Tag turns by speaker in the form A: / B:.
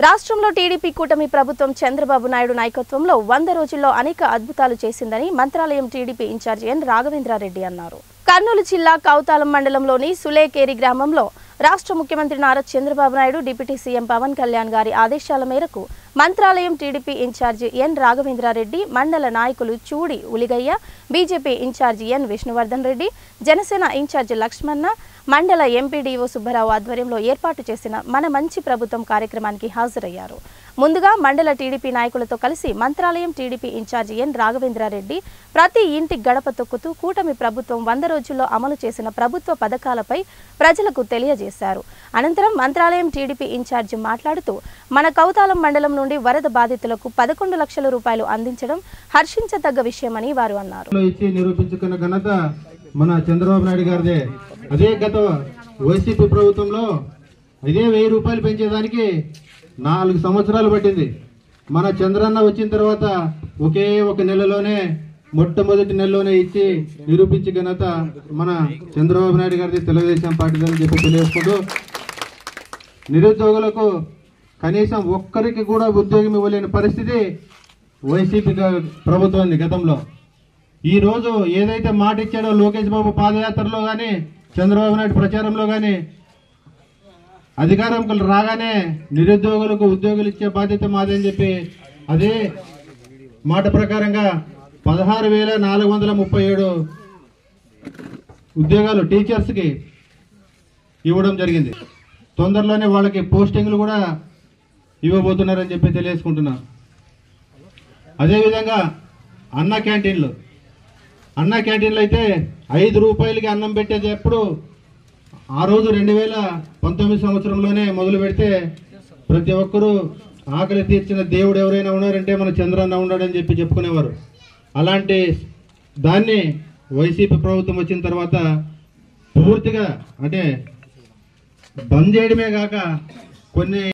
A: రాష్ట్రంలో టీడీపీ కూటమి ప్రభుత్వం చంద్రబాబు నాయుడు నాయకత్వంలో 100 రోజుల్లో అనేక అద్భుతాలు చేసిందని మంత్రాలయం టీడీపీ ఇన్ఛార్జి ఎన్ రాఘవేంద్రారెడ్డి అన్నారు. కర్నూలు జిల్లా కౌతాలం మండలంలోని సులేకేరి గ్రామంలో రాష్ట్ర ముఖ్యమంత్రి నారా చంద్రబాబు నాయుడు డిప్యూటీ సీఎం పవన్ కళ్యాణ్ గారి ఆదేశాల మేరకు మంత్రాలయం టీడీపీ ఇన్ఛార్జి ఎన్ రాఘవేంద్రారెడ్డి, మండల నాయకులు చూడి ఉలిగయ్య, బీజేపీ ఇన్ఛార్జి ఎన్ విష్ణువర్ధన్ రెడ్డి, జనసేన ఇన్ఛార్జి లక్ష్మణ, మండల ఎంపీడీఓ సుబ్బారావు ఆధ్వర్యంలో ఏర్పాటు చేసిన మన మంచి ప్రభుత్వం కార్యక్రమానికి హాజరయ్యారు. ముందుగా మండల టీడీపీ నాయకులతో కలిసి మంత్రాలయం టీడీపీ ఇన్ఛార్జి ఎన్ రాఘవేంద్రారెడ్డి ప్రతి ఇంటి గడప తొక్కుతూ కూటమి ప్రభుత్వం 100 రోజుల్లో అమలు చేసిన ప్రభుత్వ పథకాలపై ప్రజలకు తెలియజేశారు. అనంతరం మంత్రాలయం టీడీపీ ఇన్ఛార్జి మాట్లాడుతూ మన కౌతాలం మండలం నుండి వరద బాధితులకు 11 లక్షల రూపాయలు అందించడం హర్షించదగ్గ విషయమని వారు అన్నారు.
B: మన చంద్రబాబు నాయుడు గారిదే. అదే గత వైసీపీ ప్రభుత్వంలో ఇదే 1000 రూపాయలు పెంచేదానికి 4 సంవత్సరాలు పట్టింది. మన చంద్రన్న వచ్చిన తర్వాత ఒకే ఒక నెలలోనే మొట్టమొదటి నెలలోనే ఇచ్చి నిరూపించి ఘనత మన చంద్రబాబు నాయుడు గారిది, తెలుగుదేశం పార్టీదని చెప్పి తెలియజేసుకుంటూ, నిరుద్యోగులకు కనీసం ఒక్కరికి కూడా ఉద్యోగం ఇవ్వలేని పరిస్థితి వైసీపీ ప్రభుత్వం గతంలో. ఈ రోజు ఏదైతే మాట ఇచ్చాడో లోకేష్ బాబు పాదయాత్రలో కానీ, చంద్రబాబు నాయుడు ప్రచారంలో కానీ, అధికారం రాగానే నిరుద్యోగులకు ఉద్యోగులు ఇచ్చే బాధ్యత మాదని చెప్పి అదే మాట ప్రకారంగా 16,437 ఉద్యోగాలు టీచర్స్కి ఇవ్వడం జరిగింది. తొందరలోనే వాళ్ళకి పోస్టింగ్లు కూడా ఇవ్వబోతున్నారని చెప్పి తెలియజేసుకుంటున్నా. అదేవిధంగా అన్న క్యాంటీన్లు అయితే 5 రూపాయలకి అన్నం పెట్టేది ఎప్పుడు ఆ రోజు 2019 సంవత్సరంలోనే మొదలు పెడితే ప్రతి ఒక్కరూ ఆకలి తీర్చిన దేవుడు ఎవరైనా ఉన్నారంటే మన చంద్రన్న ఉన్నాడని చెప్పి చెప్పుకునేవారు. అలాంటి దాన్ని వైసీపీ ప్రభుత్వం వచ్చిన తర్వాత పూర్తిగా అంటే బంద్ చేయడమే కాక కొన్ని